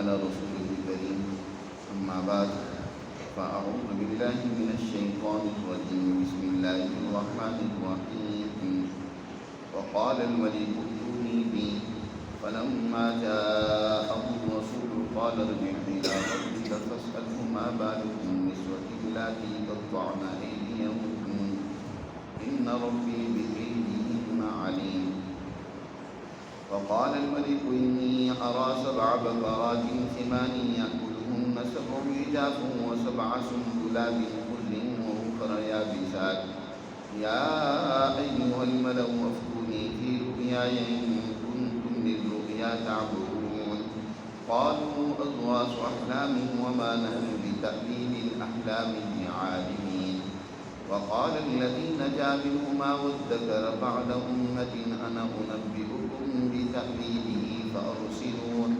وعلى رسوله الكريم. أما بعد فأعوذ بالله من الشيطان الرجيم. بسم الله الرحمن الرحيم. وقال الملك ائتوني به فلما جاءه الرسول قال ارجع إلى ربك فاسأله ما بال النسوة اللاتي قطعن أيديهن إن ربي بكيدهن عليم. وقال الملك إني أرى 7 بقرات ثمان يأكلهن 7 عجاف و7 سنبلات خضر وأخر يابسات يا أيها الملأ أفتوني في رؤياي إن كنتم للرؤيا تعبرون. قالوا أضغاث أحلام وما نحن بتأويل الأحلام بعالمين. وقال الذي نجا منهما وادكر بعد أمة أنا أنبئكم بتأويله فأرسلون.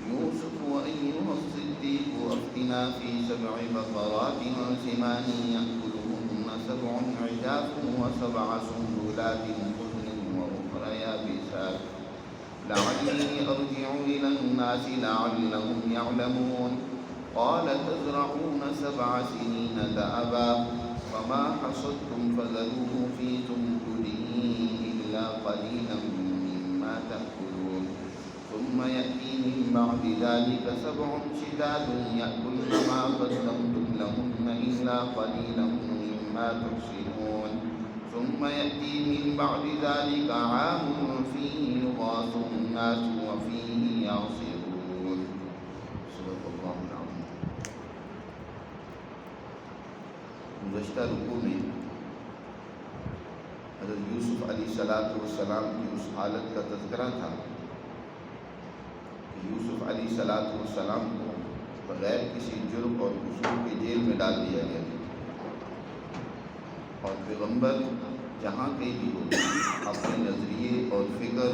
يوسف أيها الصديق أفتنا في 7 بقرات سمان يأكلهن 7 عجاف و7 سنبلات خضر وأخر يابسات لعلي أرجع إلى الناس لعلهم يعلمون. قال تزرعون 7 سنين دأبا فما حصدتم فذروه في سنبله إلا قليلا مما تأكلون. ثم يأتي من بعد ذلك 7 شداد يأكلن ما قدمتم لهن إلا قليلا مما تحصنون. ثم يأتي من بعد ذلك عام فيه يغاث الناس وفيه يعصرون. صدق اللہ العظیم. گزشتہ رکوع میں حضرت یوسف علیہ السلام کی اس حالت کا تذکرہ تھا کہ یوسف علیہ السلام کو بغیر کسی جرم اور قصور کے جیل میں ڈال دیا گیا اور پیغمبر جہاں کہیں بھی ہو اپنے نظریے اور فکر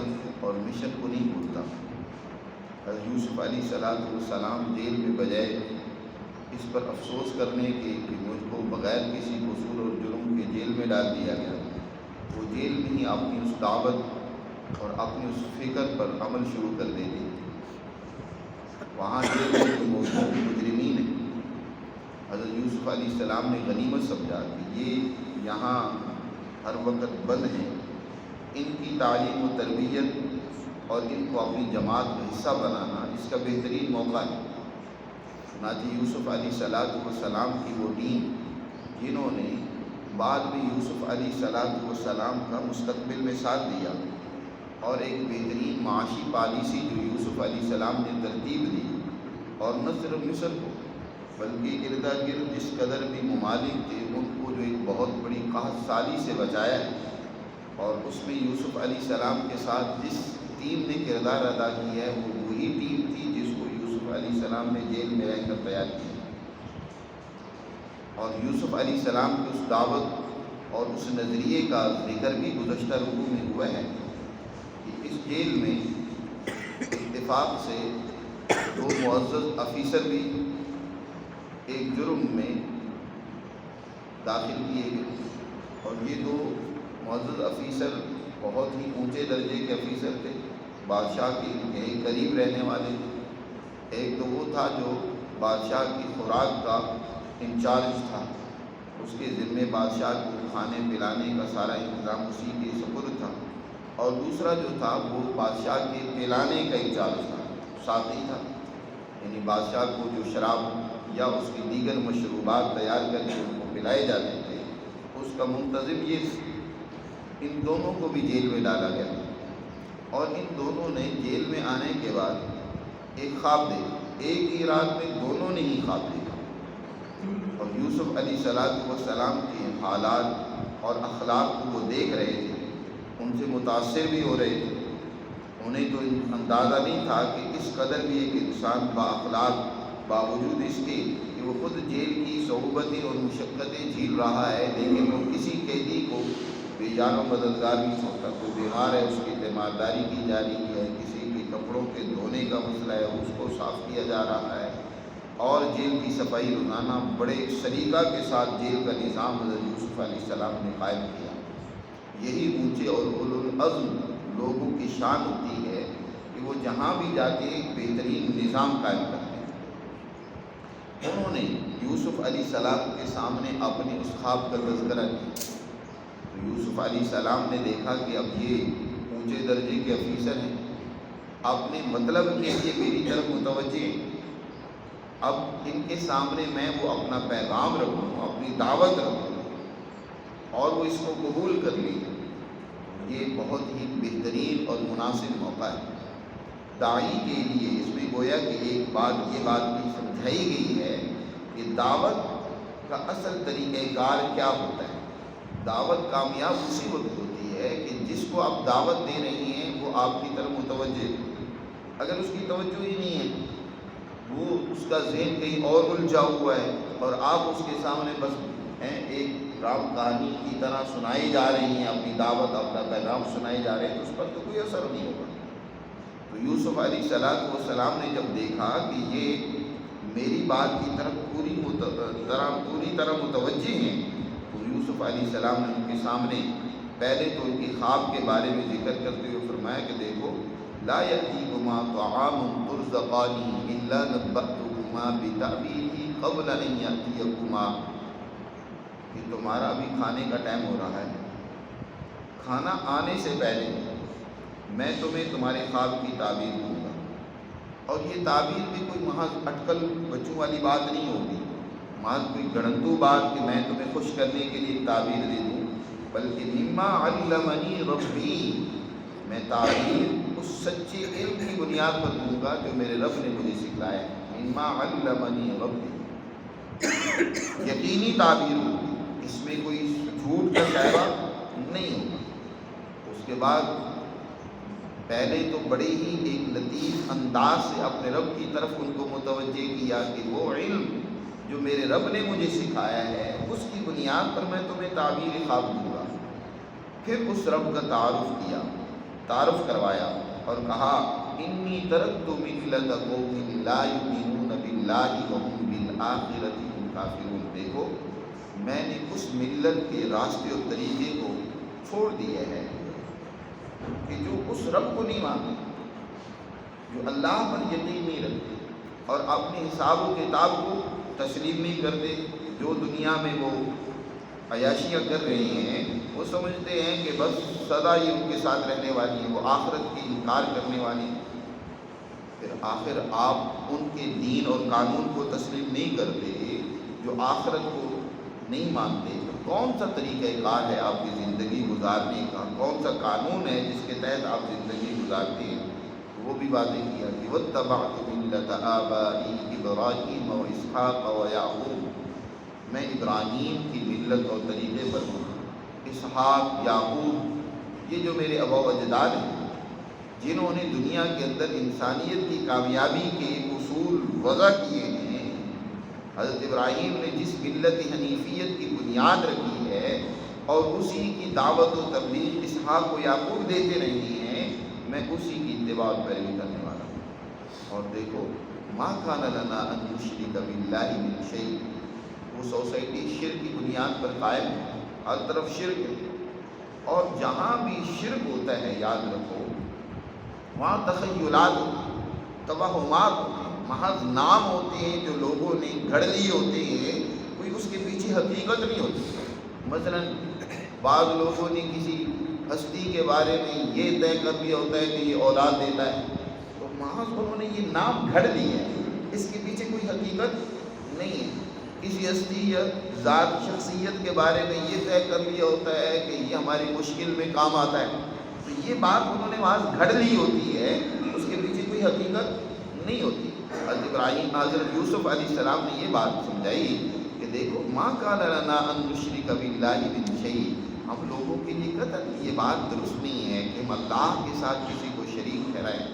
اور مشن کو نہیں بھولتا. حضرت یوسف علیہ السلام جیل میں بجائے اس پر افسوس کرنے کے کہ مجھ کو بغیر کسی قصور اور جرم کے جیل میں ڈال دیا گیا، وہ جیل میں ہی اپنی اس دعوت اور اپنی اس فکر پر عمل شروع کر دیتے. وہاں جیل میں جو موجود مجرمین ہیں حضرت یوسف علیہ السلام نے غنیمت سمجھا کہ یہ یہاں ہر وقت بند ہیں، ان کی تعلیم و تربیت اور ان کو اپنی جماعت کا حصہ بنانا اس کا بہترین موقع ہے. چنانچہ یوسف علیہ السلام کی وہ ٹیم جنہوں نے بعد میں یوسف علیہ السلام کا مستقبل میں ساتھ دیا اور ایک بہترین معاشی پالیسی جو یوسف علیہ السلام نے ترتیب دی اور نہ صرف مصر کو بلکہ ارد گرد جس قدر بھی ممالک تھے ان کو جو ایک بہت بڑی قحط سالی سے بچایا ہے. اور اس میں یوسف علیہ السلام کے ساتھ جس ٹیم نے کردار ادا کیا ہے وہ وہی ٹیم تھی جس کو یوسف علیہ السلام نے جیل میں رہ کر تیار کیا. اور یوسف علیہ السلام کی اس دعوت اور اس نظریے کا ذکر بھی گزشتہ رکوع میں ہوا ہے کہ اس جیل میں اتفاق سے 2 معزز افیسر بھی ایک جرم میں داخل کیے گئے اور یہ 2 معزز افیسر بہت ہی اونچے درجے کے افیسر تھے، بادشاہ کے قریب رہنے والے. ایک تو وہ تھا جو بادشاہ کی خوراک کا انچارج تھا، اس کے ذمے بادشاہ کو کھانے پلانے کا سارا انتظام اسی کے سپرد تھا. اور دوسرا جو تھا وہ بادشاہ کے پلانے کا انچارج تھا، ساتھی تھا، یعنی بادشاہ کو جو شراب یا اس کی دیگر مشروبات تیار کر کے ان کو پلائے جاتے تھے اس کا منتظم یہ تھا. ان دونوں کو بھی جیل میں ڈالا گیا اور ان دونوں نے جیل میں آنے کے بعد ایک خواب دیکھا. ایک ہی رات میں دونوں نے ہی خواب دیکھا اور یوسف علیہ السلام کے حالات اور اخلاق کو وہ دیکھ رہے تھے، ان سے متاثر بھی ہو رہے تھے. انہیں تو اندازہ نہیں تھا کہ اس قدر بھی ایک انسان با اخلاق باوجود اس کے کہ وہ خود جیل کی صعوبتیں اور مشقتیں جھیل رہا ہے لیکن وہ کسی قیدی کو بے جان و مددگار نہیں سمجھتا. کوئی بیمار ہے اس کی تیمارداری کی جا رہی ہے، کسی کے کپڑوں کے دھونے کا مسئلہ ہے اس کو صاف کیا جا رہا ہے اور جیل کی صفائی روزانہ بڑے سلیقہ کے ساتھ جیل کا نظام حضرت یوسف علیہ السلام نے قائم کیا. یہی اونچے اور اولو العزم لوگوں کی شان ہوتی ہے کہ کہ وہ جہاں بھی جاتے ایک بہترین نظام قائم کرتے ہیں۔ انہوں نے یوسف علیہ السلام کے سامنے اپنے اس خواب کا تذکرہ کیا تو یوسف علیہ السلام نے دیکھا کہ اب یہ اونچے درجے کے افیسر ہیں، اپنے مطلب کے لیے میری طرف متوجہ ہیں، اب ان کے سامنے میں وہ اپنا پیغام رکھوں، اپنی دعوت رکھوں اور وہ اس کو قبول کر لی، یہ بہت ہی بہترین اور مناسب موقع ہے داعی کے لیے۔ اس میں گویا کہ ایک بات یہ بات بھی سمجھائی گئی ہے کہ دعوت کا اصل طریقہ کار کیا ہوتا ہے۔ دعوت کامیاب اسی وقت ہوتی ہے کہ جس کو آپ دعوت دے رہی ہیں وہ آپ کی طرف متوجہ ہے۔ اگر اس کی توجہ ہی نہیں ہے، وہ اس کا ذہن کہیں اور الجھا ہوا ہے اور آپ اس کے سامنے بس ایک رام کہانی کی طرح سنائی جا رہی ہیں، اپنی دعوت اپنا پیغام سنائی جا رہے ہیں، تو اس پر تو کوئی اثر نہیں ہوگا۔ تو یوسف علیہ السلام نے جب دیکھا کہ یہ میری بات کی طرف پوری طرح متوجہ ہیں، تو یوسف علیہ السلام نے ان کے سامنے پہلے تو ان کے خواب کے بارے میں ذکر کرتے ہوئے فرمایا کہ دیکھو لا یأتیکما طعام ترزقانہ الا نبأتکما بتأویلہ قبل ان یأتیکما، کہ تمہارا ابھی کھانے کا ٹائم ہو رہا ہے، کھانا آنے سے پہلے میں تمہیں تمہارے خواب کی تعبیر دوں گا، اور یہ تعبیر بھی کوئی محض اٹکل بچوں والی بات نہیں ہوگی، محض کوئی گڑنتو بات کہ میں تمہیں خوش کرنے کے لیے تعبیر دے دوں، بلکہ مما علمنی ربی، میں تعبیر اس سچے علم کی بنیاد پر دوں گا جو میرے رب نے مجھے سکھلایا ہے۔ مما علمنی ربی، یقینی تعبیر ہوگی، اس میں کوئی جھوٹ کا شائبہ نہیں ہوگا۔ اس کے بعد پہلے تو بڑے ہی ایک لطیف انداز سے اپنے رب کی طرف ان کو متوجہ کیا کہ وہ علم جو میرے رب نے مجھے سکھایا ہے اس کی بنیاد پر میں تمہیں تعبیر خواب دوں گا۔ پھر اس رب کا تعارف کروایا اور کہا انی ترکت ملۃ قوم لا یؤمنون باللہ وہم بالآخرۃ ہم کافرون، دیکھو میں نے اس ملت کے راستے اور طریقے کو چھوڑ دیا ہے کہ جو اس رب کو نہیں مانتے، جو اللہ پر یقین نہیں رکھتے اور اپنے حساب و کتاب کو تسلیم نہیں کرتے، جو دنیا میں وہ عیاشیاں کر رہے ہیں، وہ سمجھتے ہیں کہ بس سدا یہ ان کے ساتھ رہنے والی ہیں، وہ آخرت کی انکار کرنے والی ہیں۔ پھر آخر آپ ان کے دین اور قانون کو تسلیم نہیں کرتے، جو آخرت کو نہیں مانتے، تو کون سا طریقہ کار ہے آپ کی زندگی گزارنے کا، کون سا قانون ہے جس کے تحت آپ زندگی گزارتے ہیں؟ وہ بھی واضح کیا کہ واتبعت ملۃ آبائی ابراہیم و اسحاق و یعقوب، میں ابراہیم کی ملت اور طریقے پر ہوں، اسحاق یعقوب، یہ جو میرے آباء و اجداد ہیں جنہوں نے دنیا کے اندر انسانیت کی کامیابی کے اصول وضع کیے ہیں۔ حضرت ابراہیم نے جس ملت حنیفیت کی بنیاد رکھی ہے اور اسی کی دعوت و تبلیغ اسحاق و یعقوب دیتے رہے ہیں، میں اسی کی اتباع اور پیروی کرنے والا ہوں۔ اور دیکھو ما کان لنا ان نشرک باللہ من شیء، وہ سوسائٹی شرک کی بنیاد پر قائم ہے، ہر طرف شرک ہے، اور جہاں بھی شرک ہوتا ہے یاد رکھو وہاں تخیلات ہوتے ہیں، توہمات ہوتے ہیں، محض نام ہوتے ہیں جو لوگوں نے گھڑ لیے ہوتے ہیں، کوئی اس کے پیچھے حقیقت نہیں ہوتی۔ مثلا بعض لوگوں نے کسی ہستی کے بارے میں یہ طے کر لیا ہوتا ہے کہ یہ اولاد دیتا ہے، تو محض انہوں نے یہ نام گھڑ لیا ہے، اس کے پیچھے کوئی حقیقت نہیں ہے۔ کسی ہستی یا ذات شخصیت کے بارے میں یہ طے کر لیا ہوتا ہے کہ یہ ہماری مشکل میں کام آتا ہے، تو یہ بات انہوں نے وہاں گھڑ لی ہوتی ہے، اس کے پیچھے کوئی حقیقت نہیں ہوتی۔ حضرت یوسف علیہ السلام نے یہ بات سمجھائی کہ دیکھو ما کان لنا ان نشرک باللہ من شیء، ہم لوگوں کے لیے قطعاً یہ بات درست نہیں ہے کہ ہم اللہ کے ساتھ کسی کو شریک ٹھہرائیں،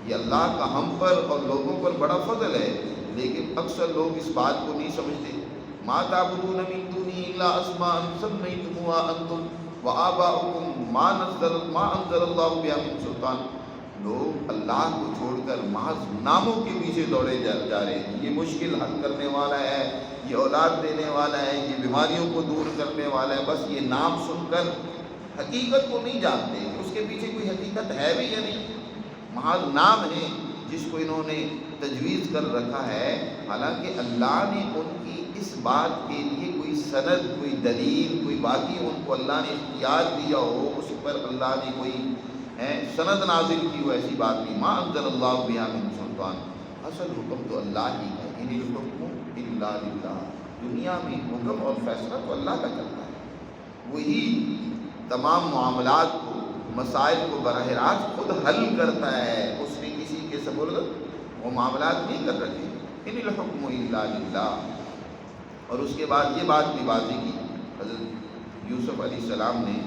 یہ اللہ کا ہم پر اور لوگوں پر بڑا فضل ہے، لیکن اکثر لوگ اس بات کو نہیں سمجھتے۔ ما تعبدون من دونہ الا اسماء سمیتموها انتم وآباؤکم ما انزل اللہ بہا من سلطان، لوگ اللہ کو چھوڑ کر محض ناموں کے پیچھے دوڑے جا رہے ہیں، یہ مشکل حل کرنے والا ہے، یہ اولاد دینے والا ہے، یہ بیماریوں کو دور کرنے والا ہے، بس یہ نام سن کر حقیقت کو نہیں جانتے، اس کے پیچھے کوئی حقیقت ہے بھی یا نہیں۔ محض نام ہے جس کو انہوں نے تجویز کر رکھا ہے، حالانکہ اللہ نے ان کی اس بات کے لیے کوئی سند، کوئی دلیل، کوئی واقعی ان کو اللہ نے اختیار دیا ہو، اس پر اللہ نے کوئی سند نازل کی ہو، ایسی بات نہیں۔ ما انزل اللہ بہا من سلطان، اصل حکم تو اللہ ہی کا ہے، ان الحکم الا للہ۔ دنیا میں حکم اور فیصلہ تو اللہ کا چلتا ہے، وہی تمام معاملات کو، مسائل کو براہ راست خود حل کرتا ہے، اس نے کسی کے سپرد وہ معاملات نہیں کر رکھے۔ ان الحکم الا للہ۔ اور اس کے بعد یہ بات بھی واضح کی حضرت یوسف علیہ السلام نے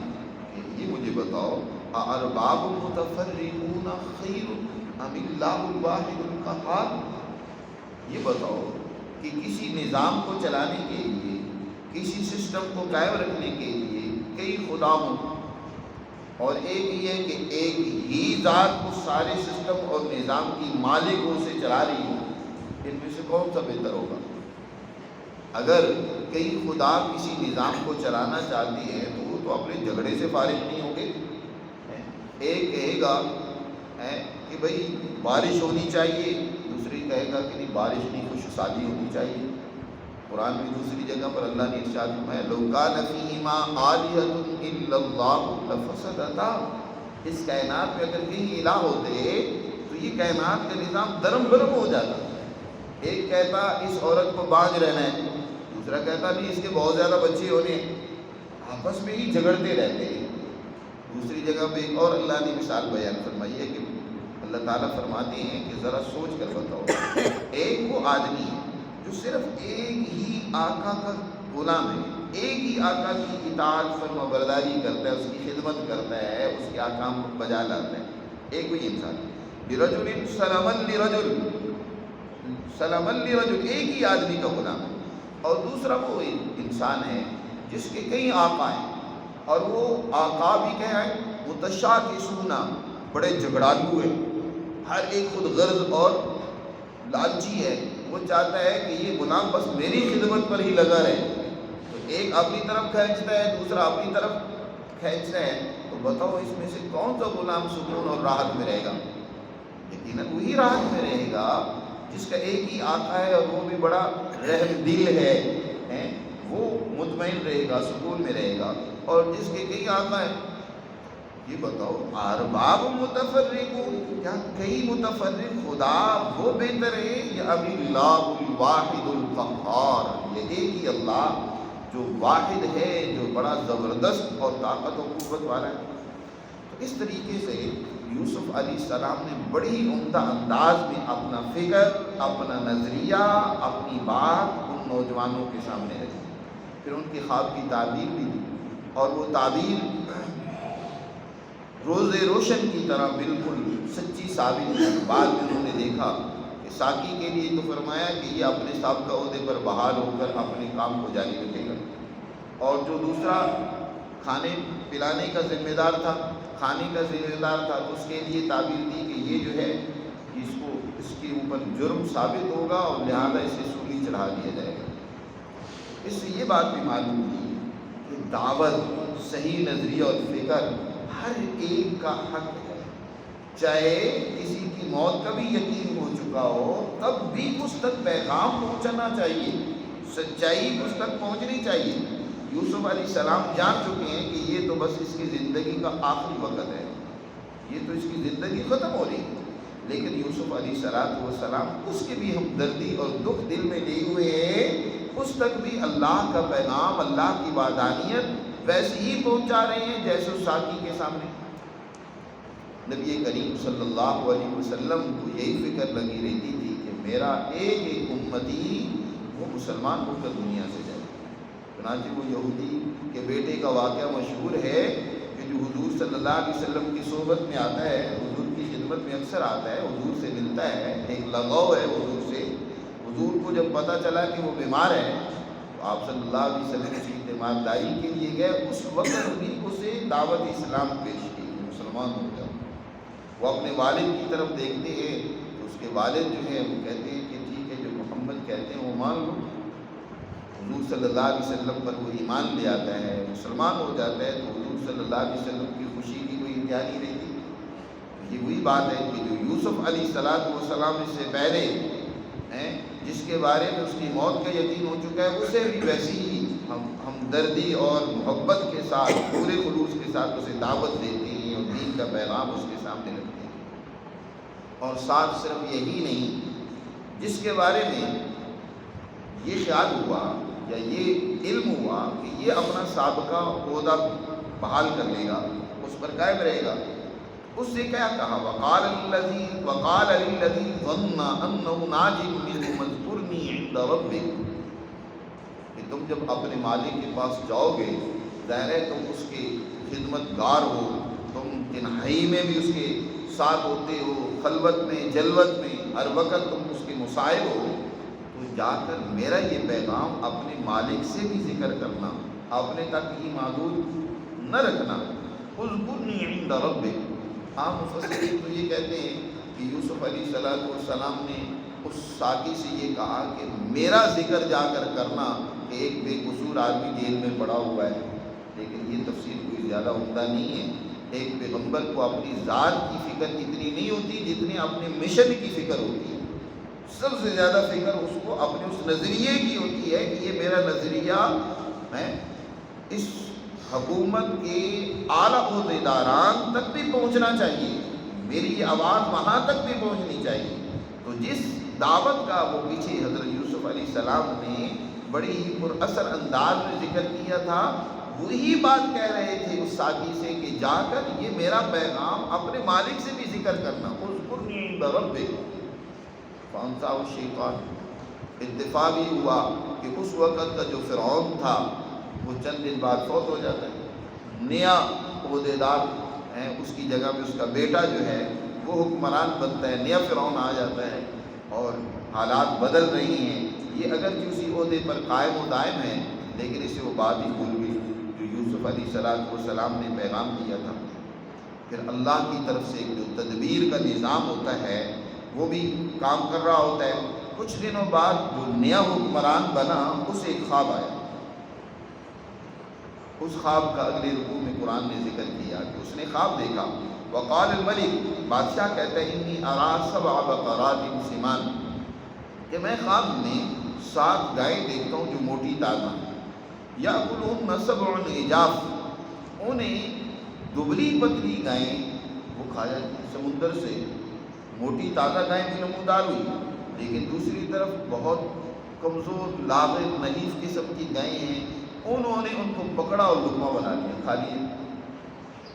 کہ یہ مجھے بتاؤ، ارباب متفرقون خیر ام اللہ الواحد القہار، یہ بتاؤ کہ کسی نظام کو چلانے کے لیے، کسی سسٹم کو قائم رکھنے کے لیے کئی خدا ہوں، اور ایک یہ ہے کہ ایک ہی ذات اس سارے سسٹم اور نظام کی مالک اسے چلا رہی ہو، ان میں سے کون سا بہتر ہوگا؟ اگر کئی خدا کسی نظام کو چلانا چاہتی ہیں تو وہ تو اپنے جھگڑے سے فارغ نہیں ہوں گے۔ ایک کہے گا کہ بھئی بارش ہونی چاہیے، دوسری کہے گا کہ نہیں بارش نہیں، خشک سالی ہونی چاہیے۔ قرآن میں دوسری جگہ پر اللہ نے ارشاد فرمایا لو کان فیہما آلہۃ الا اللہ لفسدتا، اس کائنات میں اگر کہیں الہ ہوتے تو یہ کائنات کا نظام درم برم ہو جاتا۔ ایک کہتا اس عورت کو باندھ رہنا ہے، دوسرا کہتا نہیں اس کے بہت زیادہ بچے ہونے، آپس میں ہی جھگڑتے رہتے ہیں۔ دوسری جگہ پہ ایک اور اللہ نے مثال بیان فرمائی ہے کہ اللہ تعالیٰ فرماتے ہیں کہ ذرا سوچ کر بتاؤ، ایک وہ آدمی جو صرف ایک ہی آقا کا غلام ہے، ایک ہی آقا کی اطاعت فرما برداری کرتا ہے، اس کی خدمت کرتا ہے، اس کے احکام کو بجا لاتا ہے، ایک وہی انسان برجل سلما لرجل، سلما لرجل، ایک ہی آدمی کا غلام ہے، اور دوسرا وہ انسان ہے جس کے کئی آقا ہیں، اور وہ آقا بھی کیا ہے متشاکسون، بڑے جھگڑالو ہیں، ہر ایک خود غرض اور لالچی ہے، وہ چاہتا ہے کہ یہ غلام بس میری خدمت پر ہی لگا رہے، تو ایک اپنی طرف کھینچتا ہے، دوسرا اپنی طرف کھینچتا ہے، تو بتاؤ اس میں سے کون سا غلام سکون اور راحت میں رہے گا؟ یقیناً وہی راحت میں رہے گا جس کا ایک ہی آقا ہے اور وہ بھی بڑا رحم دل ہے، وہ مطمئن رہے گا، سکون میں رہے گا، اور جس کے کئی آقا ہے۔ یہ بتاؤ ارباب متفرقون، کیا کئی متفرق خدا وہ بہتر ہے یا اب اللہ الواحد القہار، یہ ایک ہی اللہ جو واحد ہے، جو بڑا زبردست اور طاقت و قوت والا ہے؟ تو اس طریقے سے یوسف علیہ السلام نے بڑی عمدہ انداز میں اپنا فکر، اپنا نظریہ، اپنی بات ان نوجوانوں کے سامنے رکھی، پھر ان کے خواب کی تعبیر بھی دی، اور وہ تعبیر روز روشن کی طرح بالکل سچی ثابت ہے۔ بعد میں انہوں نے دیکھا کہ ساقی کے لیے تو فرمایا کہ یہ اپنے سابقہ عہدے پر بحال ہو کر اپنے کام کو جاری رکھے گا، اور جو دوسرا کھانے پلانے کا ذمہ دار تھا، کھانے کا ذمہ دار تھا، تو اس کے لیے تعبیر دی کہ یہ جو ہے اس کے اوپر جرم ثابت ہوگا اور لہذا اسے سولی چڑھا دیا جائے گا۔ اس سے یہ بات بھی معلوم ہوئی کہ دعوت، صحیح نظریہ اور فکر ہر ایک کا حق ہے، چاہے کسی کی موت کا بھی یقین ہو چکا ہو تب بھی اس تک پیغام پہنچنا چاہیے، سچائی اس تک پہنچنی چاہیے۔ یوسف علیہ السلام جان چکے ہیں کہ یہ تو بس اس کی زندگی کا آخری وقت ہے، یہ تو اس کی زندگی ختم ہو رہی ہے، لیکن یوسف علیہ السلام اس کی بھی ہمدردی اور دکھ دل میں لیے ہوئے ہیں، اس تک بھی اللہ کا پیغام، اللہ کی وحدانیت ویسے ہی پہنچا رہے ہیں جیسے اس ساقی کے سامنے۔ نبی کریم صلی اللہ علیہ وسلم کو یہی فکر لگی رہتی تھی کہ میرا ایک ایک امتی وہ مسلمان ہو کر دنیا سے جائے۔ چنانچہ وہ یہودی کے بیٹے کا واقعہ مشہور ہے کہ جو حضور صلی اللہ علیہ وسلم کی صحبت میں آتا ہے، حضور کی خدمت میں اکثر آتا ہے، حضور سے ملتا ہے، ایک لگاؤ ہے حضور سے۔ حضور کو جب پتہ چلا کہ وہ بیمار ہے تو آپ صلی اللہ علیہ وسلم کی تیمارداری کے لیے گئے، اس وقت انہیں اسے دعوت اسلام پیش کی، مسلمان ہو گیا۔ وہ اپنے والد کی طرف دیکھتے ہیں تو اس کے والد جو ہیں وہ کہتے ہیں کہ ٹھیک ہے، جو محمد کہتے ہیں وہ مان لو۔ حضور صلی اللہ علیہ وسلم پر وہ ایمان لے آتا ہے، مسلمان ہو جاتا ہے، تو حضور صلی اللہ علیہ وسلم کی خوشی کی کوئی انتہا نہیں رہتی۔ یہ وہی بات ہے کہ جو یوسف علیہ السلام سے پہلے ہیں، جس کے بارے میں اس کی موت کا یقین ہو چکا ہے، اسے بھی ویسی ہی ہمدردی اور محبت کے ساتھ پورے خلوص کے ساتھ اسے دعوت دیتے ہیں اور دین کا پیغام اس کے سامنے رکھتے ہیں۔ اور ساتھ صرف یہی نہیں، جس کے بارے میں یہ خیال ہوا یا یہ علم ہوا کہ یہ اپنا سابقہ عہدہ بحال کر لے گا، اس پر قائم رہے گا، اس سے کیا کہا؟ وقال للذی ظن انہ ناج منہ اذکرنی عند ربک، کہ تم جب اپنے مالک کے پاس جاؤ گے، ظاہر ہے تم اس کے خدمت گار ہو، تم تنہائی میں بھی اس کے ساتھ ہوتے ہو، خلوت میں جلوت میں ہر وقت تم اس کے مصاحب ہو، تو جا کر میرا یہ پیغام اپنے مالک سے بھی ذکر کرنا، اپنے تک ہی محدود نہ رکھنا۔ اذکرنی عند ربک، عام مفسرین تو یہ کہتے ہیں کہ یوسف علیہ السلام نے اس ساقی سے یہ کہا کہ میرا ذکر جا کر کرنا کہ ایک بے قصور آدمی جیل میں پڑا ہوا ہے، لیکن یہ تفسیر کوئی زیادہ عمدہ نہیں ہے۔ ایک پیغمبر کو اپنی ذات کی فکر اتنی نہیں ہوتی جتنی اپنے مشن کی فکر ہوتی ہے، سب سے زیادہ فکر اس کو اپنے اس نظریے کی ہوتی ہے کہ یہ میرا نظریہ ہے اس حکومت کے اعلیٰ عہدیداران تک بھی پہنچنا چاہیے، میری یہ آواز وہاں تک بھی پہنچنی چاہیے۔ تو جس دعوت کا وہ پیچھے حضرت یوسف علیہ السلام نے بڑی ہی پر اثر انداز میں ذکر کیا تھا، وہی بات کہہ رہے تھے اس ساقی سے کہ جا کر یہ میرا پیغام اپنے مالک سے بھی ذکر کرنا۔ اذکرنی عند ربک فانساہ الشیطان۔ اتفاق ہی ہوا کہ اس وقت کا جو فرعون تھا وہ چند دن بعد فوت ہو جاتا ہے، نیا عہدیدار ہے، اس کی جگہ پہ اس کا بیٹا جو ہے وہ حکمران بنتا ہے، نیا فرعون آ جاتا ہے اور حالات بدل رہی ہیں۔ یہ اگرچہ اسی عہدے پر قائم و دائم ہے، لیکن اسے وہ بات ہی بھول گئی جو یوسف علیہ السلام نے پیغام دیا تھا۔ پھر اللہ کی طرف سے جو تدبیر کا نظام ہوتا ہے وہ بھی کام کر رہا ہوتا ہے۔ کچھ دنوں بعد جو نیا حکمران بنا اسے ایک خواب آیا، اس خواب کا اگلے رکوع میں قرآن نے ذکر کیا کہ اس نے خواب دیکھا۔ وقال الملک، بادشاہ کہتا ہے انی ارا سبع بقرات سمان، کہ میں خواب میں 7 گائیں دیکھتا ہوں جو موٹی تازہ، یأکلہن سبع عجاف، انہیں دبلی پتلی گائیں وہ کھا جاتی ہیں سمندر سے۔ موٹی تازہ گائیں بھی نمودار ہوئی، لیکن دوسری طرف بہت کمزور لاغر نحیف قسم کی گائیں ہیں، انہوں نے ان کو پکڑا اور لقمہ بنا لیا، کھا لیا۔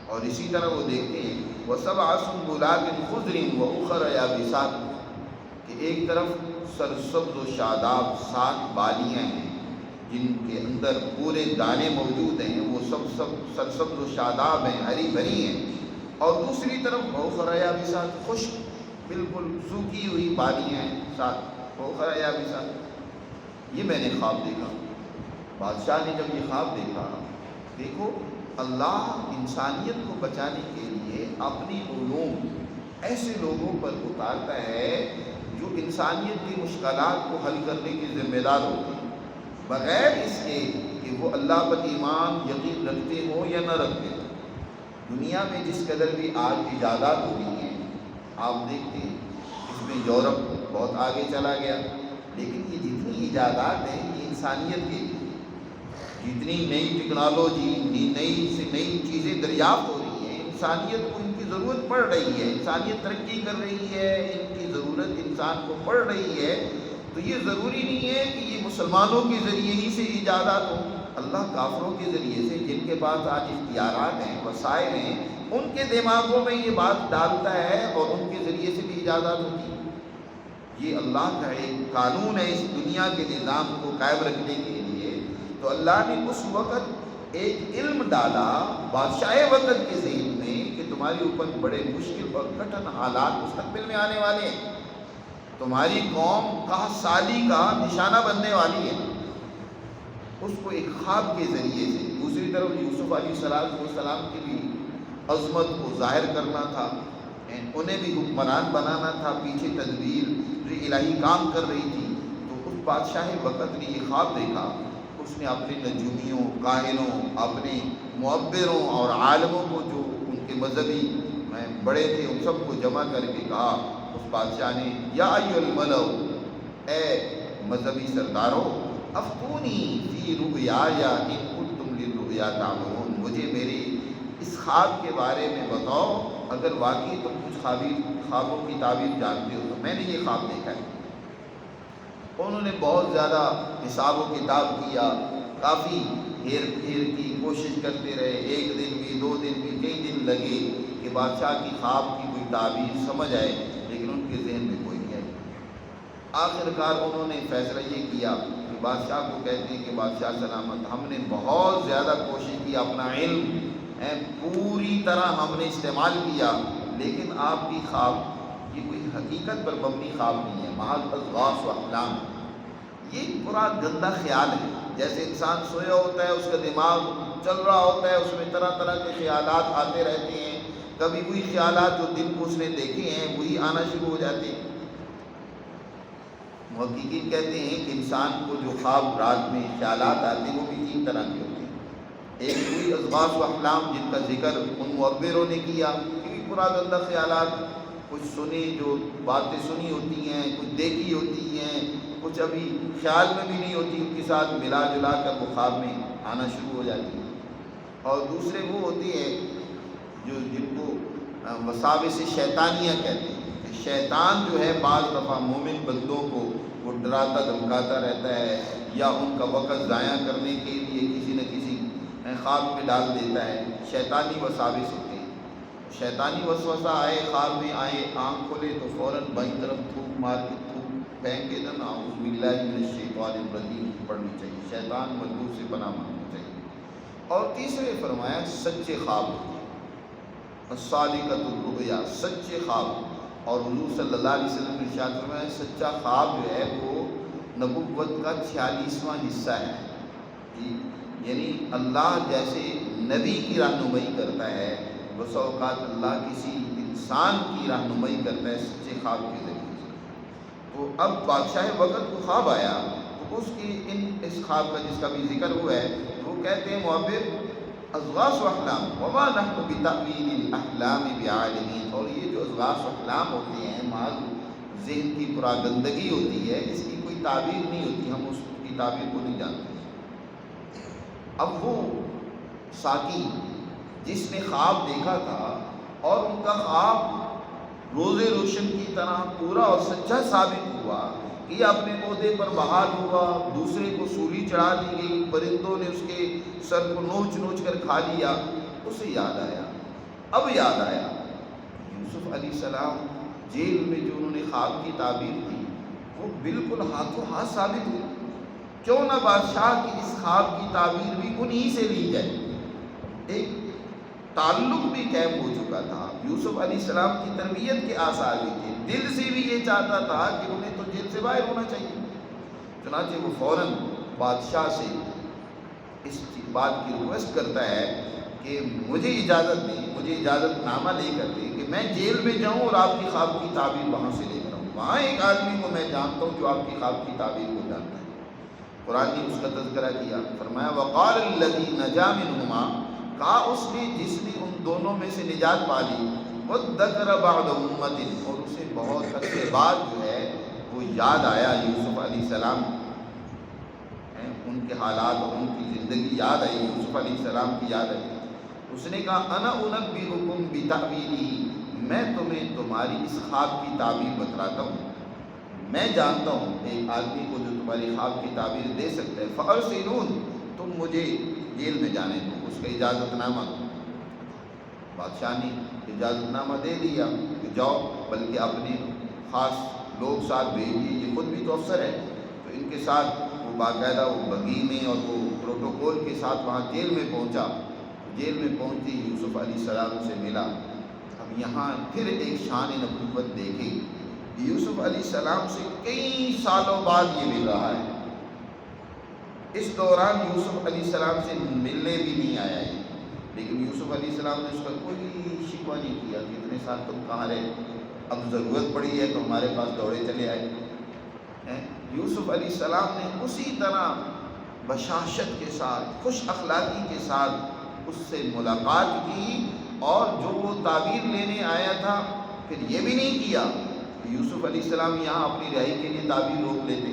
اور اسی طرح وہ دیکھتے ہیں وَسَبْعَ سُنبُلَاتٍ خُضْرٍ وَأُخَرَ يَابِسَاتٍ، کہ ایک طرف سرسبز و شاداب 7 بالیاں ہیں جن کے اندر پورے دانے موجود ہیں، وہ سب سرسبز و شاداب ہیں، ہری بھری ہیں، اور دوسری طرف وَأُخَرَ يَابِسَاتٍ، خشک بالکل سوکھی ہوئی بالیاں ہیں 7، وَأُخَرَ يَابِسَاتٍ۔ یہ میں نے خواب دیکھا۔ بادشاہ نے جب یہ خواب دیکھا، دیکھو اللہ انسانیت کو بچانے کے لیے اپنی علوم ایسے لوگوں پر اتارتا ہے جو انسانیت کی مشکلات کو حل کرنے کے ذمہ دار ہوتے ہیں، بغیر اس کے کہ وہ اللہ پر ایمان یقین رکھتے ہوں یا نہ رکھتے ہوں۔ دنیا میں جس قدر بھی آج ایجادات ہو رہی ہیں، آپ دیکھتے ہیں اس میں یورپ بہت آگے چلا گیا، لیکن یہ جتنی ایجادات ہیں یہ انسانیت کے لیے، جتنی نئی ٹیکنالوجی نئی سے نئی چیزیں دریافت ہو رہی ہیں، انسانیت کو ان کی ضرورت پڑ رہی ہے، انسانیت ترقی کر رہی ہے، ان کی ضرورت انسان کو پڑ رہی ہے، تو یہ ضروری نہیں ہے کہ یہ مسلمانوں کے ذریعے ہی سے ایجادات ہوں۔ اللہ کافروں کے ذریعے سے، جن کے پاس آج اختیارات ہیں، وسائل ہیں، ان کے دماغوں میں یہ بات ڈالتا ہے اور ان کے ذریعے سے بھی ایجادات ہوتی ہیں۔ یہ اللہ کا ایک قانون ہے اس دنیا کے نظام کو قائم رکھنے کے لیے۔ تو اللہ نے اس وقت ایک علم ڈالا بادشاہ وقت کے ذہن میں کہ تمہاری اوپر بڑے مشکل اور کٹھن حالات مستقبل میں آنے والے ہیں، تمہاری قوم قحط سالی کا نشانہ بننے والی ہے۔ اس کو ایک خواب کے ذریعے سے، دوسری طرف یوسف علیہ السلام کی بھی عظمت کو ظاہر کرنا تھا، انہیں بھی حکمران بنانا تھا، پیچھے تدبیر الہی کام کر رہی تھی۔ تو اس بادشاہ وقت نے یہ خواب دیکھا، اس نے اپنے نجومیوں، کاہنوں، اپنے معبروں اور عالموں کو جو ان کے مذہبی میں بڑے تھے ان سب کو جمع کر کے کہا اس بادشاہ نے، یا ایھا الملأ، اے مذہبی سردارو، افتونی فی رؤیایا ان کنتم للرؤیا تعبرون، مجھے میری اس خواب کے بارے میں بتاؤ، اگر واقعی تم کچھ خوابوں کی تعبیر جانتے ہو تو میں نے یہ خواب دیکھا ہے۔ انہوں نے بہت زیادہ حساب و کتاب کیا، کافی ہیر پھیر کی کوشش کرتے رہے، ایک دن بھی 2 دن بھی کئی دن لگے کہ بادشاہ کی خواب کی کوئی تعبیر سمجھ آئے، لیکن ان کے ذہن میں کوئی نہیں آئی۔ آخر کار انہوں نے فیصلہ یہ کیا کہ بادشاہ کو کہتے ہیں کہ بادشاہ سلامت، ہم نے بہت زیادہ کوشش کی، اپنا علم پوری طرح ہم نے استعمال کیا، لیکن آپ کی خواب یہ کوئی حقیقت پر مبنی خواب نہیں ہے، محض اضغاث و احلام، یہ پورا گندا خیال ہے۔ جیسے انسان سویا ہوتا ہے، اس کا دماغ چل رہا ہوتا ہے، اس میں طرح طرح کے خیالات آتے رہتے ہیں، کبھی وہی خیالات جو دن کو اس نے دیکھے ہیں وہی آنا شروع ہو جاتے ہیں۔ محققین کہتے ہیں کہ انسان کو جو خواب رات میں خیالات آتے ہیں وہ بھی 3 طرح کے ہوتے ہیں۔ ایک کوئی اضغاث و احلام جن کا ذکر ان معبروں نے کیا، کہ بھی پورا گندا خیالات، کچھ سنی جو باتیں سنی ہوتی ہیں، کچھ دیکھی ہوتی ہیں، کچھ ابھی خیال میں بھی نہیں ہوتی، ان کے ساتھ ملا جلا کر وہ خواب میں آنا شروع ہو جاتی ہے۔ اور دوسرے وہ ہوتے ہیں جن کو وساوس شیطانیہ کہتے ہیں، کہ شیطان جو ہے بعض دفعہ مومن بندوں کو وہ ڈراتا دھمکاتا رہتا ہے، یا ان کا وقت ضائع کرنے کے لیے کسی نہ کسی خواب میں ڈال دیتا ہے، شیطانی وساوس ہوتے ہیں۔ شیطانی وسوسہ آئے، خواب میں آئے، آنکھ کھولے تو فوراً بائیں طرف تھوک مار کے تھوک پھینک کے نہ اعوذ باللہ من الشیطان الرجیم پڑھنی چاہیے، شیطان مردود سے پناہ مانگنی چاہیے۔ اور تیسرے فرمایا سچے خواب ہوتے ہیں، الصادقۃ الرؤیا، سچے خواب۔ اور حضور صلی اللہ علیہ وسلم نے ارشاد فرمایا سچا خواب جو ہے وہ نبوت کا 46واں حصہ ہے، یعنی اللہ جیسے نبی کی رہنمائی کرتا ہے، بس اوقات اللہ کسی انسان کی رہنمائی کرتا ہے سچے خواب کے ذریعے سے۔ تو اب بادشاہ وقت کو خواب آیا تو اس خواب کا جس کا بھی ذکر ہوا ہے وہ کہتے ہیں معبر اضغاث و احلام وما نحن بتأویل الاحلام بعالمین، اور یہ جو اضغاث و احلام ہوتے ہیں محض ذہن کی پورا گندگی ہوتی ہے، اس کی کوئی تعبیر نہیں ہوتی، ہم اس کی تعبیر کو نہیں جانتے۔ اب وہ ساقی جس نے خواب دیکھا تھا اور ان کا خواب روز روشن کی طرح پورا اور سچا ثابت ہوا کہ یہ اپنے عہدے پر بحال ہوا، دوسرے کو سولی چڑھا دی گئی، پرندوں نے اس کے سر کو نوچ نوچ کر کھا لیا، اسے یاد آیا، اب یاد آیا یوسف علیہ السلام جیل میں جو انہوں نے خواب کی تعبیر کی وہ بالکل ہاتھوں ہاتھ ثابت ہوئی، کیوں نہ بادشاہ کی اس خواب کی تعبیر بھی انہی سے لی جائے۔ ایک تعلق بھی قائم ہو چکا تھا، یوسف علیہ السلام کی تربیت کے آثار بھی تھے، دل سے بھی یہ چاہتا تھا کہ انہیں تو جیل سے باہر ہونا چاہیے۔ چنانچہ وہ فوراً بادشاہ سے اس بات کی ریکویسٹ کرتا ہے کہ مجھے اجازت دیں، مجھے اجازت نامہ لے کر دیں کہ میں جیل میں جاؤں اور آپ کی خواب کی تعبیر وہاں سے لے کر آؤں۔ وہاں ایک آدمی کو میں جانتا ہوں جو آپ کی خواب کی تعبیر کو جانتا ہے۔ قرآن نے اس کا تذکرہ کیا، فرمایا وقال الذی نجا منہما، کہا اس نے جس نے ان دونوں میں سے نجات پا لی، وادکر بعد امت، اور اسے بہت عرصے بعد جو ہے وہ یاد آیا یوسف علیہ السلام، ان کے حالات اور ان کی زندگی یاد آئی، یوسف علیہ السلام کی یاد آئی۔ اس نے کہا انا انبئکم بتأویلہ، میں تمہیں تمہاری اس خواب کی تعبیر بتلاتا ہوں، میں جانتا ہوں ایک آدمی کو جو تمہاری خواب کی تعبیر دے سکتا ہے، فارسلون، تم مجھے جیل میں جانے دو، اس کا اجازت نامہ دو۔ بادشاہ نے اجازت نامہ دے دیا کہ جاؤ، بلکہ اپنے خاص لوگ ساتھ بھیجیے، یہ خود بھی تو افسر ہے، تو ان کے ساتھ وہ باقاعدہ وہ بگی میں اور وہ پروٹوکول کے ساتھ وہاں جیل میں پہنچا۔ جیل میں پہنچتے یوسف علیہ السلام سے ملا۔ اب یہاں پھر ایک شان نبوت دیکھے، یوسف علیہ السلام سے کئی سالوں بعد یہ مل رہا ہے، اس دوران یوسف علیہ السلام سے ملنے بھی نہیں آیا ہے، لیکن یوسف علیہ السلام نے اس کا کوئی شکوہ نہیں کیا کہ اتنے سال تم کہاں رہے، اب ضرورت پڑی ہے تو ہمارے پاس دوڑے چلے آئے۔ یوسف علیہ السلام نے اسی طرح بشاشت کے ساتھ، خوش اخلاقی کے ساتھ اس سے ملاقات کی اور جو وہ تعبیر لینے آیا تھا پھر یہ بھی نہیں کیا. یوسف علیہ السلام یہاں اپنی رہائی کے لیے تعبیر روک لیتے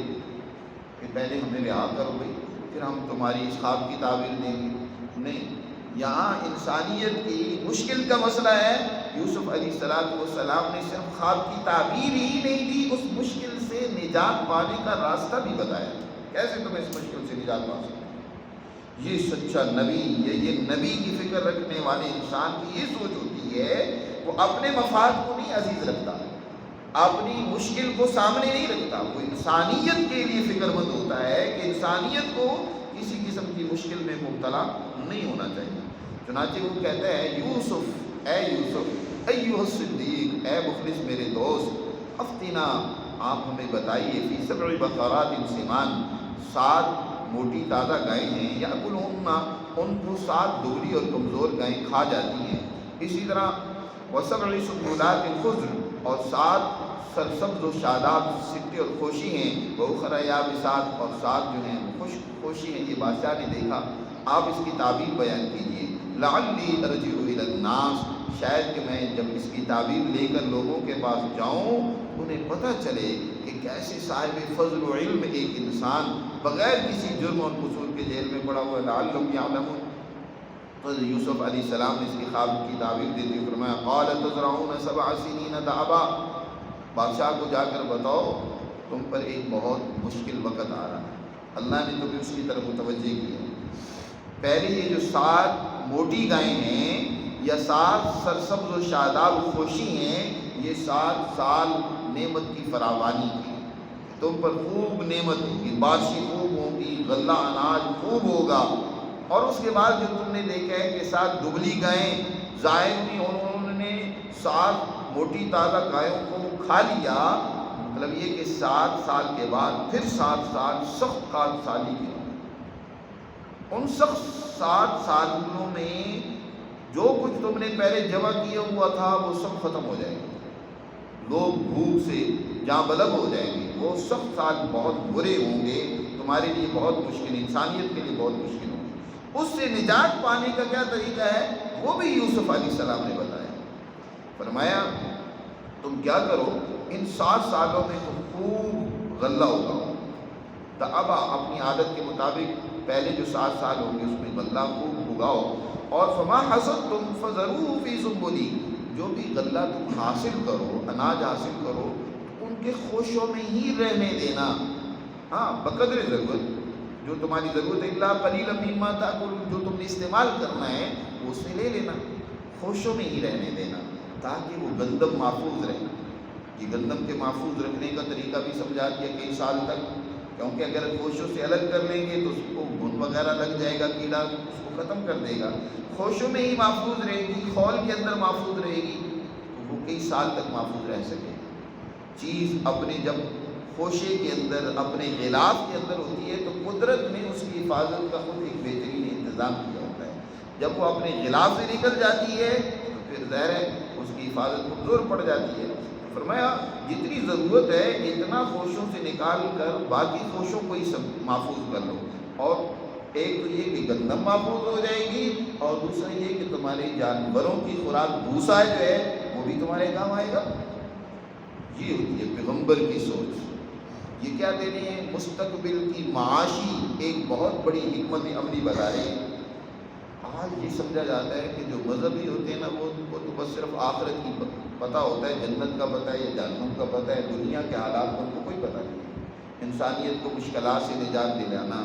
کہ پہلے ہمیں رہا کرو بھائی، پھر ہم تمہاری اس خواب کی تعبیر دیں گے. نہیں، یہاں انسانیت کی مشکل کا مسئلہ ہے. یوسف علیہ السلام نے صرف خواب کی تعبیر ہی نہیں دی، اس مشکل سے نجات پانے کا راستہ بھی بتایا. کیسے تم اس مشکل سے نجات پا سکتے؟ یہ سچا نبی، یہ نبی کی فکر رکھنے والے انسان کی یہ سوچ ہوتی ہے، وہ اپنے مفاد کو نہیں عزیز رکھتا، اپنی مشکل کو سامنے نہیں رکھتا، وہ انسانیت کے لیے فکر مند ہوتا ہے کہ انسانیت کو کسی قسم کی مشکل میں مبتلا نہیں ہونا چاہیے. چنانچہ وہ کہتا ہے یوسف، اے یوسف، ایھا الصدیق، اے مخلص میرے دوست، افتنا، آپ ہمیں بتائیے، فی سبع بقرات سمان، 7 موٹی تازہ گائیں ہیں، یاکلہن، ان کو 7 دبلی اور کمزور گائیں کھا جاتی ہیں. اسی طرح وسبع سنبلات خضر، اور 7 سرسبز و شاداب سکے اور خوشی ہیں، وأخر یابسات، اور 7 جو ہیں وہ خشک خوشی ہیں. یہ بادشاہ نے دیکھا، آپ اس کی تعبیر بیان کیجیے. لعلی ارجع الی الناس، شاید کہ میں جب اس کی تعبیر لے کر لوگوں کے پاس جاؤں انہیں پتہ چلے کہ کیسے صاحب فضل و علم ایک انسان بغیر کسی جرم اور قصور کے جیل میں پڑا ہوا ہے. لعلہم یعلمون. تو یوسف علیہ السلام نے اس کی خواب کی تعبیر دیتے ہوئے فرمایا قال تزرعون 7 سنین دأبا، بادشاہ کو جا کر بتاؤ تم پر ایک بہت مشکل وقت آ رہا ہے. اللہ نے تمہیں اس کی طرف متوجہ کیا. پہلے یہ جو 7 موٹی گائیں ہیں یا 7 سرسبز و شاداب خوشی ہیں، یہ 7 سال نعمت کی فراوانی کی. تم پر خوب نعمت ہوگی، بارشیں خوب ہوگی، غلہ اناج خوب ہوگا. اور اس کے بعد جو تم نے دیکھا ہے کہ 7 دبلی گائیں ظاہر ہوئی، انہوں نے 7 موٹی تازہ گایوں کو کھا لیا. مطلب یہ کہ 7 سال کے بعد پھر 7 سال سخت کال سالی کے. ان سخت 7 سالوں میں جو کچھ تم نے پہلے جمع کیا ہوا تھا وہ سب ختم ہو جائے گا. لوگ بھوک سے جاں بلب ہو جائیں گے. وہ سخت سال بہت برے ہوں گے، تمہارے لیے بہت مشکل، انسانیت کے لیے بہت مشکل ہوں گے. اس سے نجات پانے کا کیا طریقہ ہے وہ بھی یوسف علیہ السلام نے بتایا. فرمایا تم کیا کرو، ان 7 سالوں میں تم خوب غلہ اگاؤ. دأبا، اپنی عادت کے مطابق پہلے جو 7 سال ہوں گے اس میں غلہ خوب اگاؤ. اور فما حصدتم فذروه فی سنبلہ، جو بھی غلہ تم حاصل کرو، اناج حاصل کرو، ان کے خوشوں میں ہی رہنے دینا. ہاں، بقدر ضرورت، جو تمہاری ضرورت ہے، الا قلیلا مما تاکلون، جو تم نے استعمال کرنا ہے وہ اس سے لے لینا، خوشوں میں ہی رہنے دینا تاکہ وہ گندم محفوظ رہے. یہ گندم کے محفوظ رکھنے کا طریقہ بھی سمجھا دیا کئی سال تک، کیونکہ اگر خوشوں سے الگ کر لیں گے تو اس کو گھن وغیرہ لگ جائے گا، کیڑا اس کو ختم کر دے گا. خوشوں میں ہی محفوظ رہے گی، خول کے اندر محفوظ رہے گی تو وہ کئی سال تک محفوظ رہ سکے. چیز اپنے جب خوشے کے اندر، اپنے غلاف کے اندر ہوتی ہے تو قدرت نے اس کی حفاظت کا خود ایک بہترین انتظام کیا ہوتا ہے. جب وہ اپنے غلاف سے نکل جاتی ہے تو پھر ظاہر ہے اس کی حفاظت کمزور پڑ جاتی ہے. فرمایا جتنی ضرورت ہے اتنا خوشوں سے نکال کر باقی خوشوں کو ہی سب محفوظ کر لو. اور ایک تو یہ کہ گندم محفوظ ہو جائے گی، اور دوسرا یہ کہ تمہارے جانوروں کی خوراک بھوسا جو ہے وہ بھی تمہارے کام آئے گا. یہ ہوتی ہے پیغمبر کی سوچ. یہ کیا دے رہے ہیں؟ مستقبل کی معاشی ایک بہت بڑی حکمت عملی بتا رہے ہیں. آج یہ سمجھا جاتا ہے کہ جو مذہبی ہوتے ہیں نا وہ تو بس صرف آخرت کی پتہ ہوتا ہے، جنت کا پتہ ہے یا جہنم کا پتہ ہے، دنیا کے حالات کو ان کو کوئی پتہ نہیں. انسانیت کو مشکلات سے نجات دلانا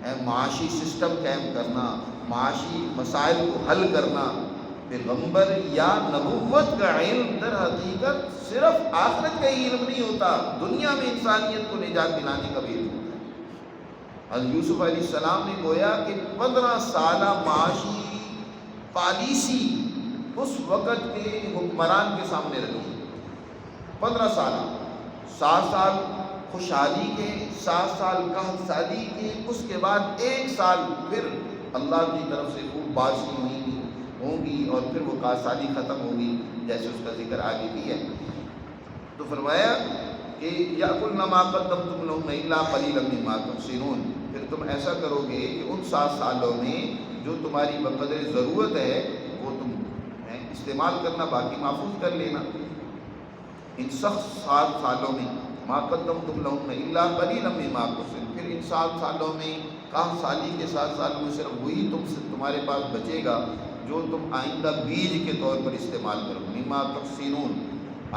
ہے، معاشی سسٹم قائم کرنا، معاشی مسائل کو حل کرنا. پیغمبر یا نبوت کا علم در حقیقت صرف آخرت کا ہی علم نہیں ہوتا، دنیا میں انسانیت کو نجات دلانے کا بھی علم ہوتا ہے. حضرت یوسف علیہ السلام نے گویا کہ 15 سالہ معاشی پالیسی اس وقت کے حکمران کے سامنے رکھی. 15 سالہ، 7 سال خوشحالی کے، 7 سال قحط سالی کے، اس کے بعد 1 سال پھر اللہ کی طرف سے خوب بارشیں ہوں گی اور پھر وہ قحط سالی ختم ہوگی جیسے اس کا ذکر آگے بھی ہے. تو فرمایا کہ یأکلن ما قدمتم لهن الا قلیلا مما تحصنون. پھر تم ایسا کرو گے کہ ان 7 سالوں میں جو تمہاری بقدر ضرورت ہے وہ تم استعمال کرنا، باقی محفوظ کر لینا۔ ان سخت 7 سالوں میں ما قدمتم لہن الا قلیلا مما تحصنون، پھر ان 7 سالوں میں کہاں سالی کے 7 سالوں میں صرف وہی تمہارے پاس بچے گا جو تم آئندہ بیج کے طور پر استعمال کرو، مما تحصنون،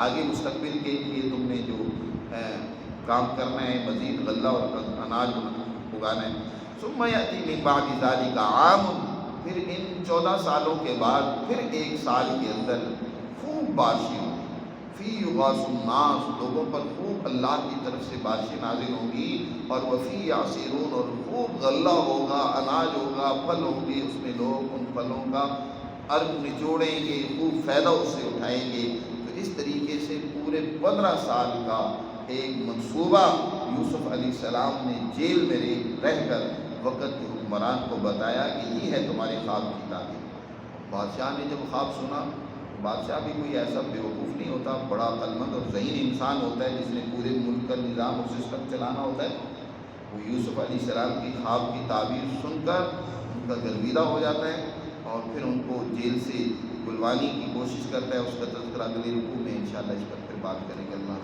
آگے مستقبل کے لیے تم نے جو کام کرنا ہے، مزید غلہ اور اناج اگانا ہے۔ ثم یأتی من بعد ذلک عام، پھر ان 14 سالوں کے بعد پھر 1 سال کے اندر خوب بارشیں ہوں، فی یغاث الناس، لوگوں پر خوب اللہ کی طرف سے بارشیں نازل ہوں گی، اور وفی یعصرون، اور خوب غلہ ہوگا، اناج ہوگا، پھل ہوں گے، اس میں لوگ ان پھلوں کا ارب نچوڑیں گے، خوب فائدہ اس سے اٹھائیں گے۔ تو اس طریقے سے پورے 15 سال کا ایک منصوبہ یوسف علیہ السلام نے جیل میں رہ کر وقت کے حکمران کو بتایا کہ یہ ہے تمہارے خواب کی تعبیر۔ بادشاہ نے جب خواب سنا، بادشاہ بھی کوئی ایسا بیوقوف نہیں ہوتا، بڑا عقلمند اور ذہین انسان ہوتا ہے جس نے پورے ملک کا نظام اور سسٹم چلانا ہوتا ہے۔ وہ یوسف علیہ السلام کی خواب کی تعبیر سن کر ان کا گرویدہ ہو جاتا ہے، اور پھر ان کو جیل سے بلوانے کی کوشش کرتا ہے۔ اس کا تذکرہ اگلے رکوع میں انشاءاللہ اس پر پھر بات کریں گے۔ اللہ